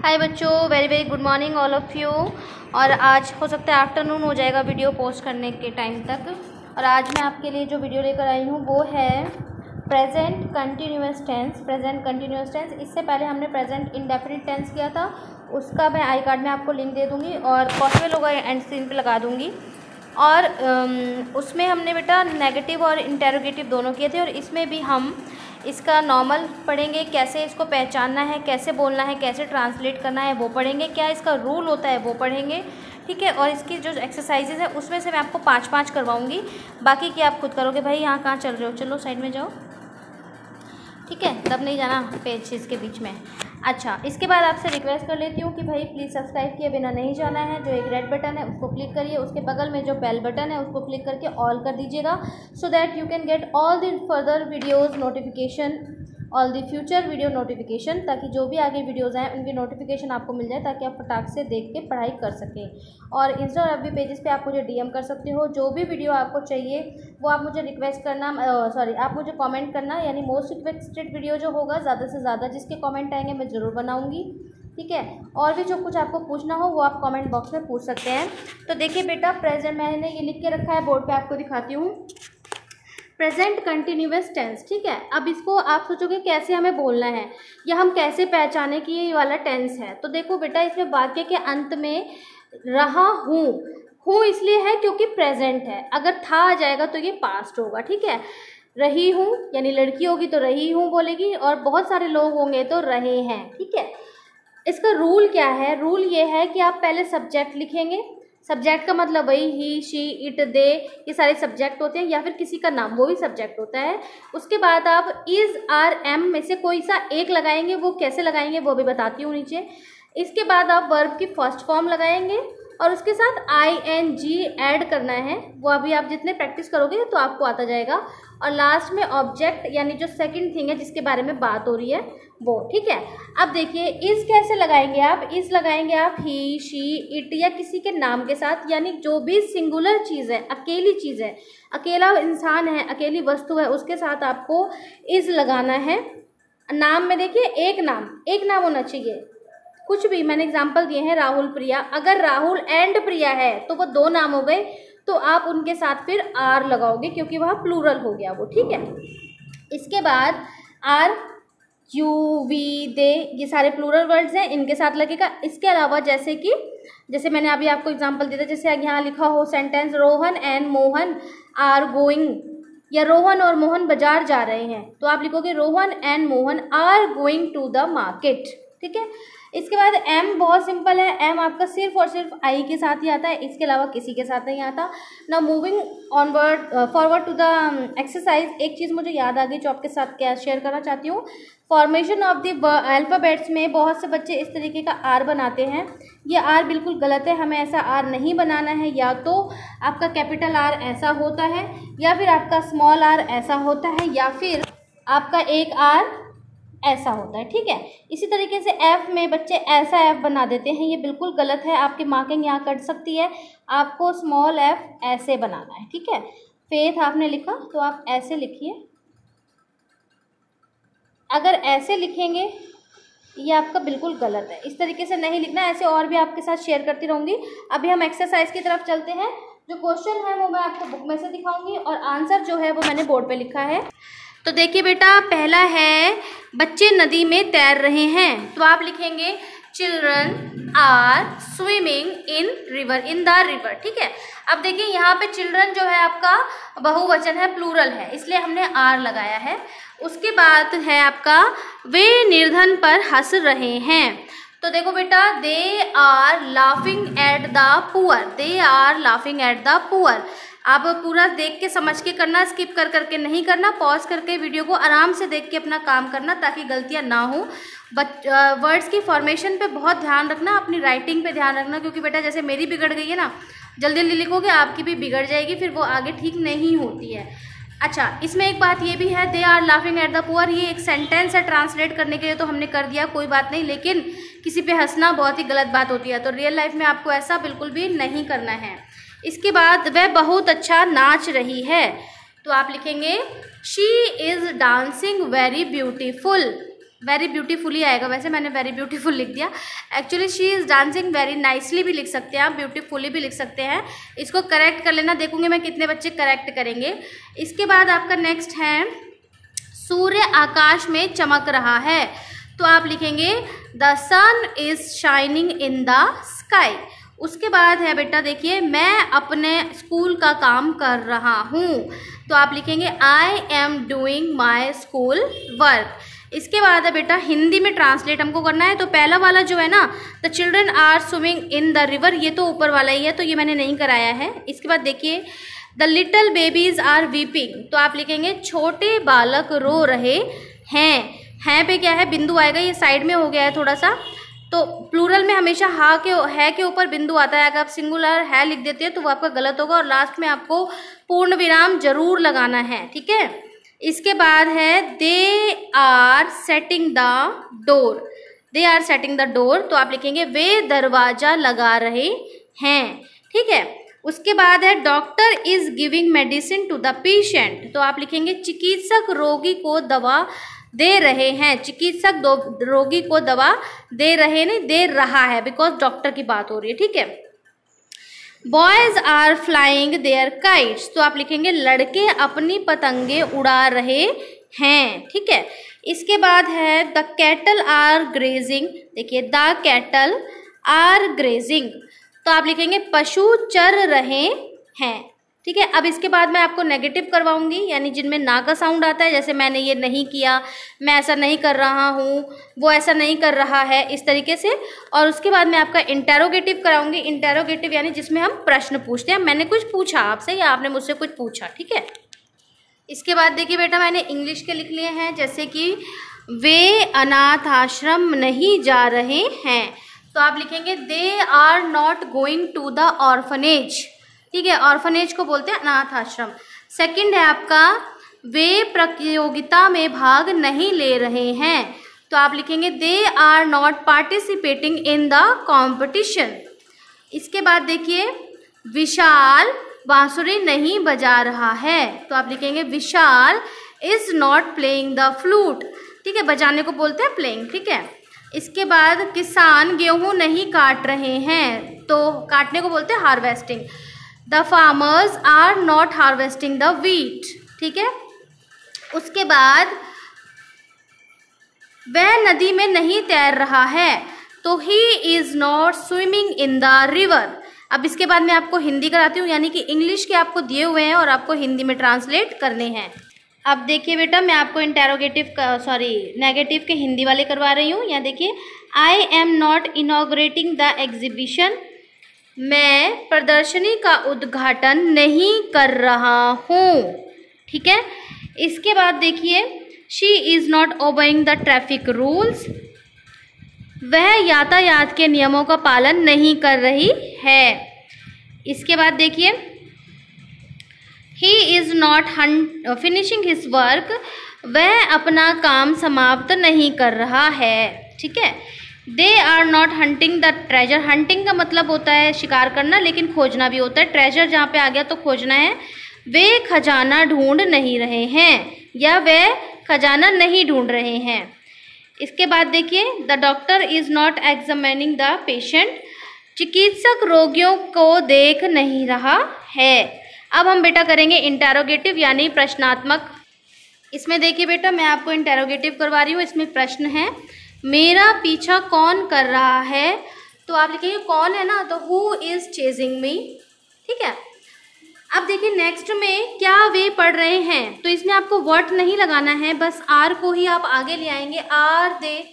हाय बच्चों, very very good morning all of you. और आज हो सकता है आफ्टरनून हो जाएगा वीडियो पोस्ट करने के टाइम तक। और आज मैं आपके लिए जो वीडियो लेकर आई हूँ वो है present continuous tense. Present continuous tense, इससे पहले हमने प्रेजेंट इंडेफिनिट टेंस किया था, उसका मैं आई कार्ड में आपको लिंक दे दूँगी और पॉसिबल होगा एंड स्क्रीन पर लगा दूँगी। और उसमें हमने बेटा नेगेटिव और इंटेरोगेटिव दोनों किए थे, और इसमें भी हम इसका नॉर्मल पढ़ेंगे, कैसे इसको पहचानना है, कैसे बोलना है, कैसे ट्रांसलेट करना है वो पढ़ेंगे, क्या इसका रूल होता है वो पढ़ेंगे, ठीक है। और इसकी जो एक्सरसाइजेज है उसमें से मैं आपको 5-5 करवाऊंगी, बाकी की आप खुद करोगे। भाई यहाँ कहाँ चल रहे हो, चलो साइड में जाओ, ठीक है, तब नहीं जाना पेज के बीच में। अच्छा, इसके बाद आपसे रिक्वेस्ट कर लेती हूँ कि भाई प्लीज़ सब्सक्राइब किए बिना नहीं जाना है। जो एक रेड बटन है उसको क्लिक करिए, उसके बगल में जो बेल बटन है उसको क्लिक करके ऑल कर दीजिएगा, so that you can get all the further videos notification, all the future video notification, ताकि जो भी आगे वीडियोज़ आएँ उनकी नोटिफिकेशन आपको मिल जाए, ताकि आप फटाक से देख के पढ़ाई कर सकें। और इंस्टा और एफबी पेजेस पे आप मुझे डीएम कर सकते हो, जो भी वीडियो आपको चाहिए वो आप मुझे रिक्वेस्ट करना, आप मुझे कमेंट करना, यानी मोस्ट रिक्वेस्टेड वीडियो जो होगा ज़्यादा से ज़्यादा जिसके कमेंट आएंगे मैं ज़रूर बनाऊँगी, ठीक है। और भी जो कुछ आपको पूछना हो वो आप कमेंट बॉक्स में पूछ सकते हैं। तो देखिए बेटा, प्रेजेंट मैंने ये लिख के रखा है बोर्ड पे, आपको दिखाती हूँ, प्रेजेंट कंटिन्यूअस टेंस, ठीक है। अब इसको आप सोचोगे कैसे हमें बोलना है या हम कैसे पहचाने कि ये वाला टेंस है। तो देखो बेटा, इसमें वाक्य के अंत में रहा हूँ इसलिए है क्योंकि प्रेजेंट है, अगर था आ जाएगा तो ये पास्ट होगा, ठीक है। रही हूँ यानी लड़की होगी तो रही हूँ बोलेगी, और बहुत सारे लोग होंगे तो रहे हैं, ठीक है। इसका रूल क्या है? रूल ये है कि आप पहले सब्जेक्ट लिखेंगे। सब्जेक्ट का मतलब वही ही, शी, इट, दे, ये सारे सब्जेक्ट होते हैं, या फिर किसी का नाम वो भी सब्जेक्ट होता है। उसके बाद आप इज, आर, एम में से कोई सा एक लगाएंगे, वो कैसे लगाएंगे वो भी बताती हूँ नीचे। इसके बाद आप वर्ब की फर्स्ट फॉर्म लगाएंगे और उसके साथ ING ऐड करना है, वो अभी आप जितने प्रैक्टिस करोगे तो आपको आता जाएगा। और लास्ट में ऑब्जेक्ट यानी जो सेकंड थिंग है जिसके बारे में बात हो रही है वो, ठीक है। अब देखिए, इस कैसे लगाएंगे आप? इस लगाएंगे आप ही, शी, इट या किसी के नाम के साथ, यानी जो भी सिंगुलर चीज़ है, अकेली चीज़ है, अकेला इंसान है, अकेली वस्तु है, उसके साथ आपको इस लगाना है। नाम में देखिए एक नाम होना चाहिए, कुछ भी, मैंने एग्जाम्पल दिए हैं राहुल, प्रिया। अगर राहुल एंड प्रिया है तो वो दो नाम हो गए, तो आप उनके साथ फिर आर लगाओगे क्योंकि वह प्लूरल हो गया वो, ठीक है। इसके बाद आर, यू, वी, दे, ये सारे प्लूरल वर्ड्स हैं, इनके साथ लगेगा। इसके अलावा जैसे मैंने अभी आपको एग्जांपल दिया था, जैसे यहाँ लिखा हो sentence, Rohan and Mohan are going, या रोहन और मोहन बाजार जा रहे हैं, तो आप लिखोगे Rohan and Mohan are going to the market, ठीक है। इसके बाद एम बहुत सिंपल है, एम आपका सिर्फ और सिर्फ आई के साथ ही आता है, इसके अलावा किसी के साथ नहीं आता। ना moving forward to the exercise, एक चीज़ मुझे याद आ गई जो आपके साथ क्या शेयर करना चाहती हूँ। फॉर्मेशन ऑफ द अल्फ़ाबेट्स में बहुत से बच्चे इस तरीके का आर बनाते हैं, ये आर बिल्कुल गलत है, हमें ऐसा आर नहीं बनाना है। या तो आपका कैपिटल आर ऐसा होता है, या फिर आपका स्मॉल आर ऐसा होता है, या फिर आपका एक आर ऐसा होता है, ठीक है। इसी तरीके से एफ में बच्चे ऐसा एफ बना देते हैं, ये बिल्कुल गलत है, आपकी मार्किंग यहाँ कट सकती है। आपको स्मॉल एफ ऐसे बनाना है, ठीक है। फेथ आपने लिखा तो आप ऐसे लिखिए, अगर ऐसे लिखेंगे ये आपका बिल्कुल गलत है, इस तरीके से नहीं लिखना। ऐसे और भी आपके साथ शेयर करती रहूँगी। अभी हम एक्सरसाइज की तरफ चलते हैं। जो क्वेश्चन है वो मैं आपको बुक में से दिखाऊंगी और आंसर जो है वो मैंने बोर्ड पे लिखा है। तो देखिए बेटा, पहला है बच्चे नदी में तैर रहे हैं, तो आप लिखेंगे children are swimming in the river, ठीक है। अब देखिए यहाँ पे चिल्ड्रन जो है आपका बहुवचन है, प्लूरल है, इसलिए हमने आर लगाया है। उसके बाद है आपका वे निर्धन पर हंस रहे हैं, तो देखो बेटा, they are laughing at the poor, they are laughing at the poor. आप पूरा देख के समझ के करना, स्किप कर करके नहीं करना, पॉज करके वीडियो को आराम से देख के अपना काम करना ताकि गलतियां ना हो। वर्ड्स की फॉर्मेशन पे बहुत ध्यान रखना, अपनी राइटिंग पे ध्यान रखना, क्योंकि बेटा जैसे मेरी बिगड़ गई है ना, जल्दी जल्दी लिखोगे आपकी भी बिगड़ जाएगी, फिर वो आगे ठीक नहीं होती है। अच्छा, इसमें एक बात ये भी है, they are laughing at the poor, ये एक सेंटेंस है, ट्रांसलेट करने के लिए तो हमने कर दिया, कोई बात नहीं, लेकिन किसी पे हंसना बहुत ही गलत बात होती है, तो रियल लाइफ में आपको ऐसा बिल्कुल भी नहीं करना है। इसके बाद वह बहुत अच्छा नाच रही है, तो आप लिखेंगे she is dancing very beautiful, very beautifully आएगा, वैसे मैंने वेरी ब्यूटीफुल लिख दिया। Actually she is dancing very nicely भी लिख सकते हैं आप, ब्यूटीफुली भी लिख सकते हैं। इसको करेक्ट कर लेना, देखूंगी मैं कितने बच्चे करेक्ट करेंगे। इसके बाद आपका नेक्स्ट है सूर्य आकाश में चमक रहा है, तो आप लिखेंगे the sun is shining in the sky. उसके बाद है बेटा देखिए मैं अपने स्कूल का काम कर रहा हूँ, तो आप लिखेंगे I am doing my school work. इसके बाद है बेटा हिंदी में ट्रांसलेट हमको करना है, तो पहला वाला जो है ना the children are swimming in the river, ये तो ऊपर वाला ही है, तो ये मैंने नहीं कराया है। इसके बाद देखिए the little babies are weeping, तो आप लिखेंगे छोटे बालक रो रहे हैं पे क्या है बिंदु आएगा, ये साइड में हो गया है थोड़ा सा, तो प्लूरल में हमेशा है के ऊपर बिंदु आता है। अगर आप सिंगुलर है लिख देते हैं तो वो आपका गलत होगा, और लास्ट में आपको पूर्ण विराम जरूर लगाना है, ठीक है। इसके बाद है they are setting the door, they are setting the door, तो आप लिखेंगे वे दरवाजा लगा रहे हैं, ठीक है। उसके बाद है doctor is giving medicine to the patient, तो आप लिखेंगे चिकित्सक रोगी को दवा दे रहे हैं, चिकित्सक रोगी को दवा दे रहे नहीं दे रहा है, बिकॉज डॉक्टर की बात हो रही है, ठीक है। Boys are flying their kites, तो आप लिखेंगे लड़के अपनी पतंगे उड़ा रहे हैं, ठीक है। इसके बाद है द कैटल आर ग्रेजिंग, देखिए द कैटल आर ग्रेजिंग, तो आप लिखेंगे पशु चर रहे हैं, ठीक है। अब इसके बाद मैं आपको नेगेटिव करवाऊंगी, यानी जिनमें ना का साउंड आता है, जैसे मैंने ये नहीं किया, मैं ऐसा नहीं कर रहा हूँ, वो ऐसा नहीं कर रहा है, इस तरीके से। और उसके बाद मैं आपका इंटेरोगेटिव कराऊंगी, इंटेरोगेटिव यानी जिसमें हम प्रश्न पूछते हैं, मैंने कुछ पूछा आपसे या आपने मुझसे कुछ पूछा, ठीक है। इसके बाद देखिए बेटा मैंने इंग्लिश के लिख लिए हैं, जैसे कि वे अनाथ आश्रम नहीं जा रहे हैं, तो आप लिखेंगे they are not going to the orphanage, ठीक है। ऑर्फनेज को बोलते हैं अनाथ आश्रम। सेकंड है आपका वे प्रतियोगिता में भाग नहीं ले रहे हैं, तो आप लिखेंगे they are not participating in the competition. इसके बाद देखिए विशाल बांसुरी नहीं बजा रहा है, तो आप लिखेंगे Vishal is not playing the flute, ठीक है, बजाने को बोलते हैं प्लेइंग, ठीक है। इसके बाद किसान गेहूं नहीं काट रहे हैं, तो काटने को बोलते हैं harvesting. The farmers are not harvesting the wheat, ठीक है। उसके बाद वह नदी में नहीं तैर रहा है, तो he is not swimming in the river. अब इसके बाद मैं आपको हिंदी कराती हूँ, यानी कि इंग्लिश के आपको दिए हुए हैं और आपको हिंदी में ट्रांसलेट करने हैं। अब देखिए बेटा मैं आपको नेगेटिव के हिंदी वाले करवा रही हूँ। यहाँ देखिए I am not inaugurating the exhibition, मैं प्रदर्शनी का उद्घाटन नहीं कर रहा हूँ, ठीक है। इसके बाद देखिए she is not obeying the traffic rules, वह यातायात के नियमों का पालन नहीं कर रही है। इसके बाद देखिए he is not finishing his work, वह अपना काम समाप्त नहीं कर रहा है, ठीक है। They are not hunting the treasure, hunting का मतलब होता है शिकार करना, लेकिन खोजना भी होता है। ट्रेजर जहाँ पे आ गया तो खोजना है। वे खजाना ढूंढ नहीं रहे हैं, या वे खजाना नहीं ढूंढ रहे हैं। इसके बाद देखिए the doctor is not examining the patient, चिकित्सक रोगियों को देख नहीं रहा है। अब हम बेटा करेंगे इंटेरोगेटिव यानी प्रश्नात्मक। इसमें देखिए बेटा मैं आपको इंटेरोगेटिव करवा रही हूँ। इसमें प्रश्न है मेरा पीछा कौन कर रहा है, तो आप लिखेंगे कौन है ना, तो हु इज चेजिंग मी, ठीक है। अब देखिए नेक्स्ट में क्या वे पढ़ रहे हैं, तो इसमें आपको व्हाट नहीं लगाना है, बस आर को ही आप आगे ले आएंगे। आर दे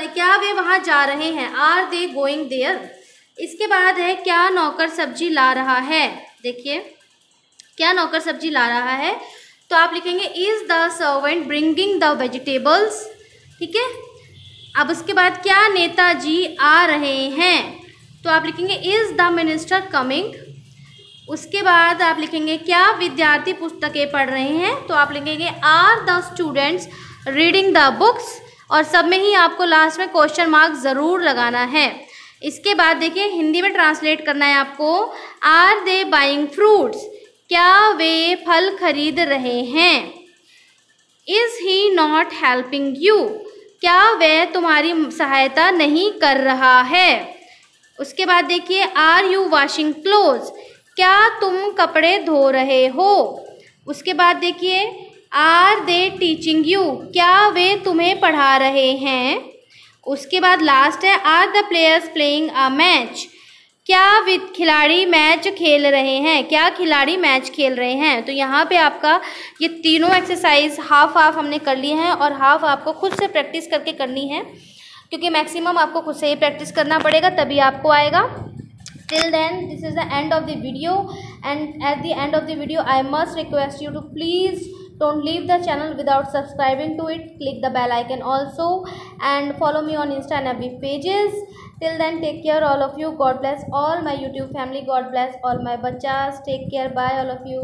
क्या वे वहाँ जा रहे हैं, आर दे गोइंग देयर। इसके बाद है क्या नौकर सब्जी ला रहा है, देखिए क्या नौकर सब्जी ला रहा है, तो आप लिखेंगे is the servant bringing the vegetables, ठीक है। अब उसके बाद क्या नेताजी आ रहे हैं, तो आप लिखेंगे इज द मिनिस्टर कमिंग। उसके बाद आप लिखेंगे क्या विद्यार्थी पुस्तकें पढ़ रहे हैं, तो आप लिखेंगे are the students reading the books, और सब में ही आपको लास्ट में क्वेश्चन मार्क ज़रूर लगाना है। इसके बाद देखिए हिंदी में ट्रांसलेट करना है आपको। आर दे बाइंग फ्रूट्स, क्या वे फल खरीद रहे हैं। Is he not helping you, क्या वह तुम्हारी सहायता नहीं कर रहा है। उसके बाद देखिए, आर यू वॉशिंग क्लोथ्स, क्या तुम कपड़े धो रहे हो। उसके बाद देखिए, आर दे टीचिंग यू, क्या वे तुम्हें पढ़ा रहे हैं। उसके बाद लास्ट है, are the players playing a match, क्या खिलाड़ी मैच खेल रहे हैं, क्या खिलाड़ी मैच खेल रहे हैं। तो यहाँ पे आपका ये तीनों एक्सरसाइज हाफ हमने कर लिए हैं और हाफ आपको खुद से प्रैक्टिस करके करनी है, क्योंकि मैक्सिमम आपको खुद से ही प्रैक्टिस करना पड़ेगा, तभी आपको आएगा। Till then, this is the end of the video, and at the end of the video I must request you to please don't leave the channel without subscribing to it. Click the bell icon also and follow me on Insta and FB pages. Till then, take care all of you. God bless all my YouTube family. God bless all my bachas. Take care. Bye all of you.